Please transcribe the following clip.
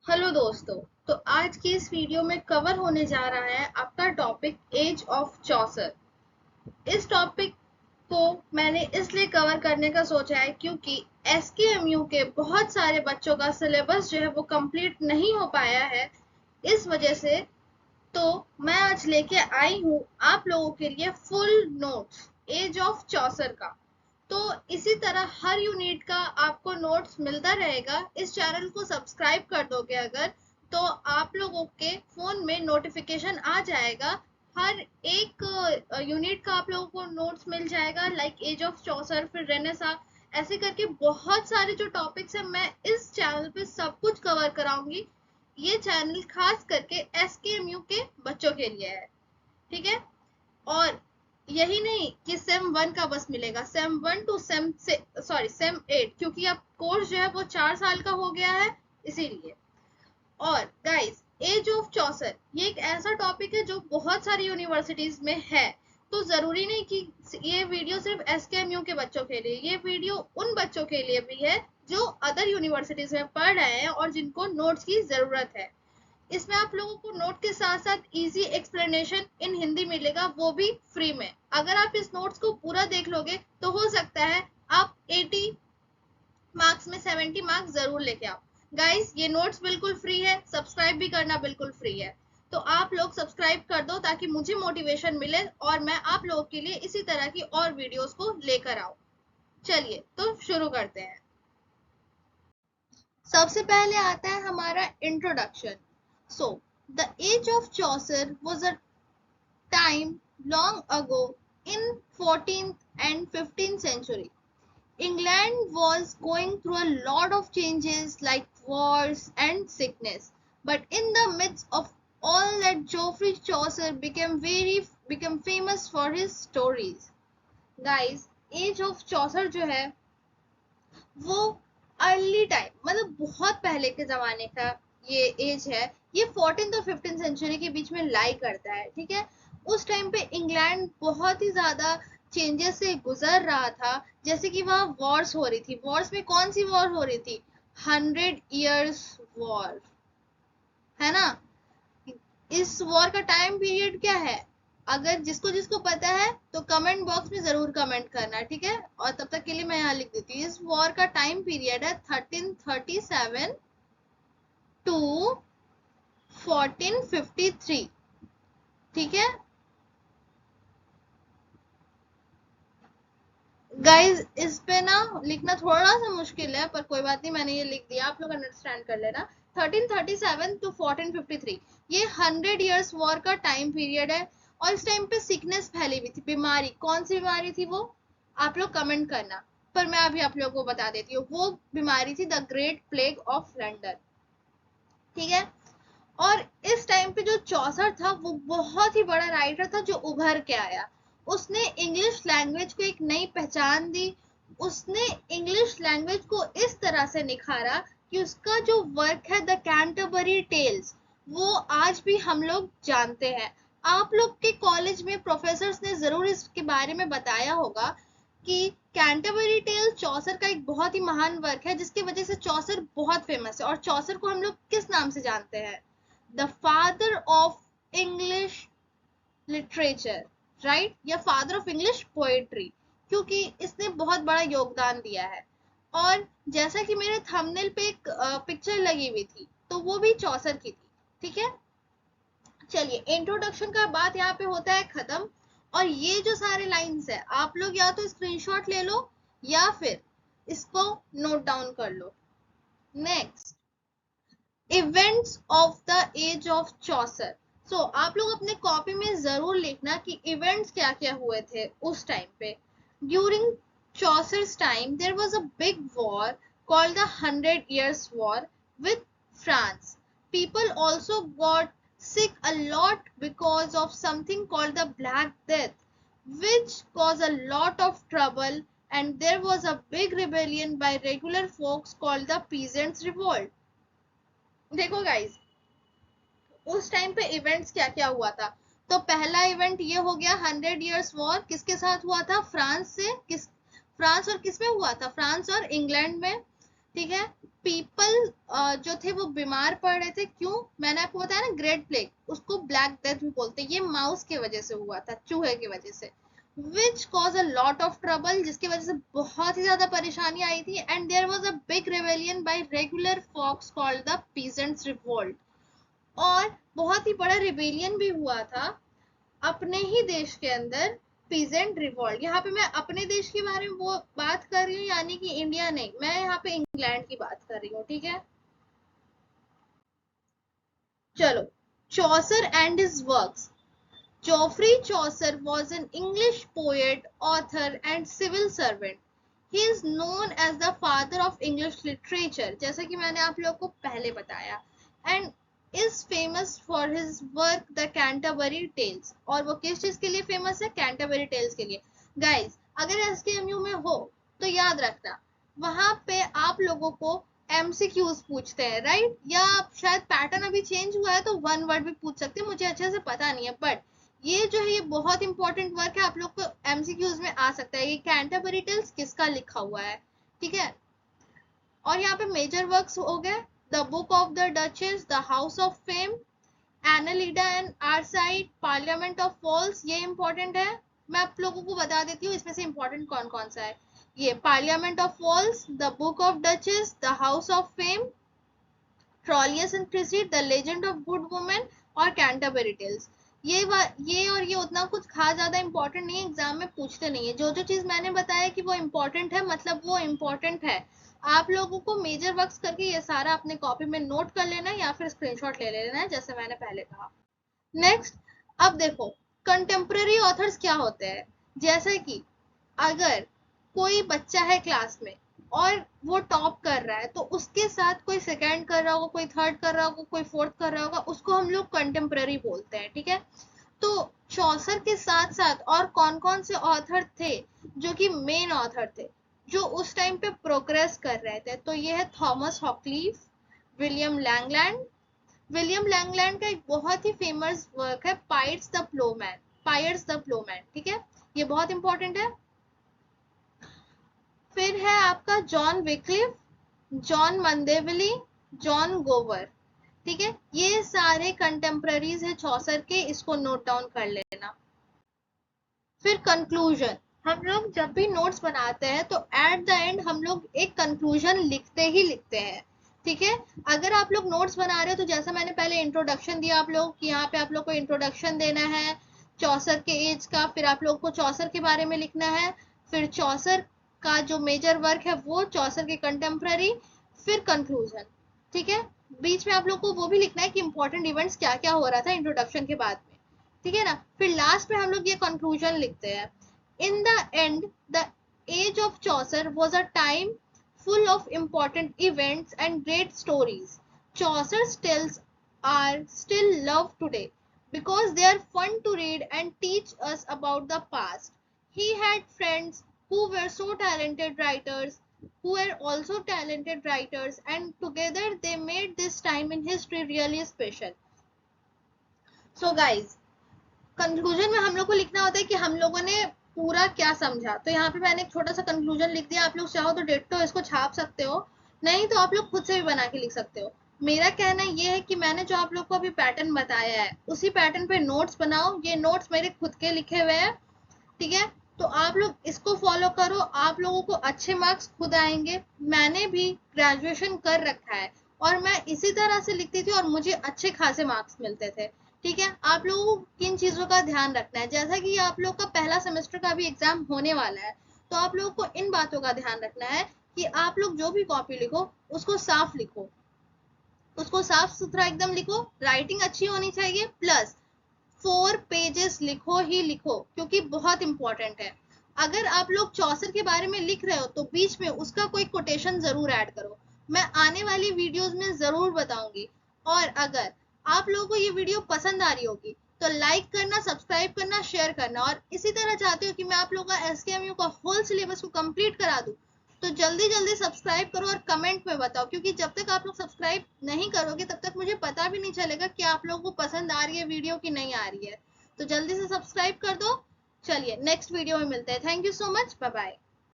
Hello दोस्तों। तो आज की इस वीडियो में कवर होने जा रहा है आपका टॉपिक एज ऑफ चौसर। इस टॉपिक को मैंने इसलिए कवर करने का सोचा है क्योंकि एसकेएमयू के बहुत सारे बच्चों का सिलेबस जो है वो कंप्लीट नहीं हो पाया है। इस वजह से तो मैं आज लेके आई हूँ आप लोगों के लिए full notes age of Chaucer का। तो इसी तरह हर यूनिट का आपको नोट्स मिलता रहेगा। इस चैनल को सब्सक्राइब कर दोगे अगर, तो आप लोगों के फोन में नोटिफिकेशन आ जाएगा। हर एक यूनिट का आप लोगों को नोट्स मिल जाएगा, लाइक एज ऑफ चौसर, फिर रेनेसा, ऐसे करके बहुत सारे जो टॉपिक्स हैं मैं इस चैनल पे सब कुछ कवर कराऊंगी। ये चैनल खास करके एसकेएमयू के बच्चों के लिए है, ठीक है। और यही नहीं कि सेम 1 का बस मिलेगा, सेम 1 टू सेम 8, क्योंकि अब कोर्स जो है वो 4 साल का हो गया है इसीलिए। और गाइस, एज ऑफ चौसर ये एक ऐसा टॉपिक है जो बहुत सारी यूनिवर्सिटीज में है। तो जरूरी नहीं कि ये वीडियो सिर्फ एसकेएमयू के बच्चों के लिए, ये वीडियो उन बच्चों के लिए भी है जो अदर यूनिवर्सिटीज में पढ़ रहे हैं और जिनको नोट्स की जरूरत है। इसमें आप लोगों को नोट के साथ साथ इजी एक्सप्लेनेशन इन हिंदी मिलेगा, वो भी फ्री में। अगर आप इस नोट्स को पूरा देख लोगे तो हो सकता है आप 80 मार्क्स में 70 मार्क्स जरूर लेके आओ। गाइस, ये नोट्स बिल्कुल फ्री है, सब्सक्राइब भी करना बिल्कुल फ्री है। तो आप लोग सब्सक्राइब कर दो ताकि मुझे मोटिवेशन मिले और मैं आप लोगों के लिए इसी तरह की और वीडियोस को लेकर आऊं। चलिए तो शुरू करते हैं। सबसे पहले आता है हमारा introduction. So the age of Chaucer was a time long ago in 14th and 15th century. England was going through a lot of changes like wars and sickness. But in the midst of all that, Geoffrey Chaucer became famous for his stories. Guys, age of Chaucer जो है वो early time, मतलब बहुत पहले के जमाने का ये एज है। ये 14th और 15th सेंचुरी के बीच में लाई करता है, ठीक है। उस टाइम पे इंग्लैंड बहुत ही ज्यादा चेंजेस से गुजर रहा था। जैसे कि वहां वॉर्स हो रही थी। वॉर्स में कौन सी वॉर हो रही थी? 100 years वॉर, है ना। इस वॉर का टाइम पीरियड क्या है? अगर जिसको जिसको पता है तो कमेंट बॉक्स में जरूर कमेंट करना, ठीक है। और तब तक के लिए मैं यहाँ लिख देती हूँ, इस वॉर का टाइम पीरियड है 1337 टू 1453, ठीक है। गाइज, इस पे ना लिखना थोड़ा सा मुश्किल है, पर कोई बात नहीं, मैंने ये लिख दिया, आप लोग अंडरस्टैंड कर लेना। 1337 टू 1453 ये 100 years वॉर का टाइम पीरियड है। और इस टाइम पे सिकनेस फैली हुई थी, बीमारी। कौन सी बीमारी थी वो? आप लोग कमेंट करना, पर मैं अभी आप लोगों को बता देती हूँ। वो बीमारी थी the great plague of London, ठीक है। और इस टाइम पे जो चौसर था वो बहुत ही बड़ा राइटर था जो उभर के आया। उसने इंग्लिश लैंग्वेज को एक नई पहचान दी। उसने इंग्लिश लैंग्वेज को इस तरह से निखारा कि उसका जो वर्क है द कैंटरबरी टेल्स, वो आज भी हम लोग जानते हैं। आप लोग के कॉलेज में प्रोफेसर्स ने जरूर इसके बारे में बताया होगा कि कैंटरबरी टेल्स चौसर का एक बहुत ही महान वर्क है, जिसकी वजह से चौसर बहुत फेमस है। और चौसर को हम लोग किस नाम से जानते हैं? The father of English literature, right, या फादर ऑफ इंग्लिश पोएट्री, क्योंकि इसने बहुत बड़ा योगदान दिया है। और जैसा कि मेरे थंबनेल पे एक पिक्चर लगी हुई थी, तो वो भी चौसर की थी, ठीक है। चलिए, इंट्रोडक्शन का बात यहाँ पे होता है खत्म। और ये जो सारे लाइंस है आप लोग या तो स्क्रीनशॉट ले लो या फिर इसको नोट डाउन कर लो। Next, events of the age of Chaucer. So आप लोग अपने कॉपी में जरूर लिखना कि इवेंट्स क्या क्या हुए थे उस टाइम पे। During Chaucer's time there was a big war called the 100 years war with France. People also got sick a lot because of something called the Black Death, which caused a lot of trouble, and there was a big rebellion by regular folks called the Peasants' Revolt. देखो guys, उस time पे events क्या क्या हुआ था। तो पहला event ये हो गया 100 years वॉर। किसके साथ हुआ था? फ्रांस से। फ्रांस और किस में हुआ था? फ्रांस और इंग्लैंड में। ठीक है। पीपल जो थे वो बीमार पड़ रहे थे, क्यों? मैंने आपको बताया ना, ग्रेट प्लेग, उसको ब्लैक डेथ भी बोलते हैं। ये माउस की वजह से हुआ था, चूहे की वजह से, which cause a lot of trouble, जिसकी वजह से बहुत ही ज्यादा परेशानी आई थी। And there was a big rebellion by regular folks called the peasants revolt. और बहुत ही बड़ा रिबेलियन भी हुआ था अपने ही देश के अंदर, पीजेंट रिवॉल्ट। यहाँ पे मैं अपने देश के बारे में वो बात कर रही हूँ, यानी कि इंडिया नहीं, मैं यहाँ पे इंग्लैंड की बात कर रही हूँ, ठीक है। चलो, Chaucer and his works. Geoffrey Chaucer was an English poet, author, and civil servant. He is known as the father of English literature, जैसा कि मैंने आप लोगों को पहले बताया, and is famous for his work The Canterbury Tales. और वो किस चीज के लिए फेमस है? कैंटरबरी टेल्स के लिए। गाइस, अगर STMU में हो तो याद रखना, वहां पे आप लोगों को MCQs पूछते हैं, राइट? या शायद पैटर्न अभी चेंज हुआ है तो वन वर्ड भी पूछ सकते हैं, मुझे अच्छे से पता नहीं है, बट ये जो है ये बहुत इंपॉर्टेंट वर्क है, आप लोग को MCQs में आ सकता है। ये कैंटरबरी टेल्स किसका लिखा हुआ है, ठीक है। और यहाँ पे मेजर वर्क्स हो गए, the book of the duchess, the house of fame, Anelida and Arcite, parliament of fowls, ये इंपॉर्टेंट है। मैं आप लोगों को बता देती हूँ इसमें से इंपॉर्टेंट कौन कौन सा है। ये parliament of fowls, the book of duchess, the house of fame, Troilus and Criseyde, the legend of good women और कैंटरबरी टेल्स। ये और ये उतना कुछ खास ज्यादा इंपॉर्टेंट नहीं है, एग्जाम में पूछते नहीं है। जो जो चीज मैंने बताया कि वो इंपॉर्टेंट है, मतलब वो इंपॉर्टेंट है। आप लोगों को मेजर वर्क्स करके ये सारा अपने कॉपी में नोट कर लेना है या फिर स्क्रीनशॉट ले लेना है, जैसे मैंने पहले कहा। नेक्स्ट, अब देखो कंटेम्प्रेरी ऑथर्स क्या होते हैं। जैसे कि अगर कोई बच्चा है क्लास में और वो टॉप कर रहा है, तो उसके साथ कोई सेकंड कर रहा होगा, कोई थर्ड कर रहा होगा, कोई फोर्थ कर रहा होगा, उसको हम लोग कंटेम्प्रेरी बोलते हैं, ठीक है। तो चौसर के साथ साथ और कौन कौन से ऑथर थे जो कि मेन ऑथर थे, जो उस टाइम पे प्रोग्रेस कर रहे थे? तो ये है Thomas Hoccleve, William Langland. William Langland का एक बहुत ही फेमस वर्क है Piers the Plowman, Piers the Plowman, ठीक है, ये बहुत इंपॉर्टेंट है। फिर है आपका John Wycliffe, John Mandeville, John Gower, ठीक है। ये सारे कंटेम्प्रेरीज है चौसर के, इसको नोट डाउन कर लेना। फिर कंक्लूजन, हम लोग जब भी नोट्स बनाते हैं तो एट द एंड हम लोग एक कंक्लूजन लिखते ही लिखते हैं, ठीक है। अगर आप लोग नोट्स बना रहे हो तो जैसा मैंने पहले इंट्रोडक्शन दिया आप लोग, यहाँ पे आप लोग को इंट्रोडक्शन देना है चौसर के एज का, फिर आप लोग को चौसर के बारे में लिखना है, फिर चौसर का जो मेजर वर्क है वो, चौसर के कंटेम्प्रेरी, फिर कंक्लूजन, ठीक है। बीच में आप लोग को वो भी लिखना है कि इंपॉर्टेंट इवेंट्स क्या क्या हो रहा था इंट्रोडक्शन के बाद में, ठीक है ना। फिर लास्ट में हम लोग ये कंक्लूजन लिखते हैं, in the end the age of Chaucer was a time full of important events and great stories. Chaucer's tales are still loved today because they are fun to read and teach us about the past. He had friends who were so talented writers, who were also talented writers, and together they made this time in history really special. So guys, conclusion में हम लोग को लिखना होता है कि हम लोगों ने पूरा क्या समझा। तो यहाँ पे मैंने एक छोटा सा कंक्लूजन लिख दिया, आप लोग चाहो तो डिट्टो इसको छाप सकते हो, नहीं तो आप लोग खुद से भी बना के लिख सकते हो। मेरा कहना ये है कि मैंने जो आप लोग को अभी पैटर्न बताया है उसी पैटर्न पे नोट्स बनाओ। ये नोट्स मेरे खुद के लिखे हुए हैं, ठीक है। तो आप लोग इसको फॉलो करो, आप लोगों को अच्छे मार्क्स खुद आएंगे। मैंने भी ग्रेजुएशन कर रखा है और मैं इसी तरह से लिखती थी और मुझे अच्छे खासे मार्क्स मिलते थे, ठीक है। आप लोगों को किन चीजों का ध्यान रखना है, जैसा कि आप लोग का पहला सेमेस्टर का भी एग्जाम होने वाला है, तो आप लोगों को इन बातों का ध्यान रखना है कि आप लोग जो भी कॉपी लिखो उसको साफ लिखो, उसको साफ सुथरा एकदम लिखो, राइटिंग अच्छी होनी चाहिए, प्लस 4 पेजेस लिखो ही लिखो, क्योंकि बहुत इंपॉर्टेंट है। अगर आप लोग चौसर के बारे में लिख रहे हो तो बीच में उसका कोई कोटेशन जरूर ऐड करो, मैं आने वाली वीडियोस में जरूर बताऊंगी। और अगर आप लोगों को ये वीडियो पसंद आ रही होगी तो लाइक करना, सब्सक्राइब करना, शेयर करना, और इसी तरह चाहते हो कि मैं आप लोगों का STMU का होल सिलेबस को कंप्लीट करा दूं तो जल्दी जल्दी सब्सक्राइब करो और कमेंट में बताओ, क्योंकि जब तक आप लोग सब्सक्राइब नहीं करोगे तब तक मुझे पता भी नहीं चलेगा कि आप लोगों को पसंद आ रही है वीडियो कि नहीं आ रही है। तो जल्दी से सब्सक्राइब कर दो। चलिए नेक्स्ट वीडियो में मिलते हैं। Thank you so much, bye bye.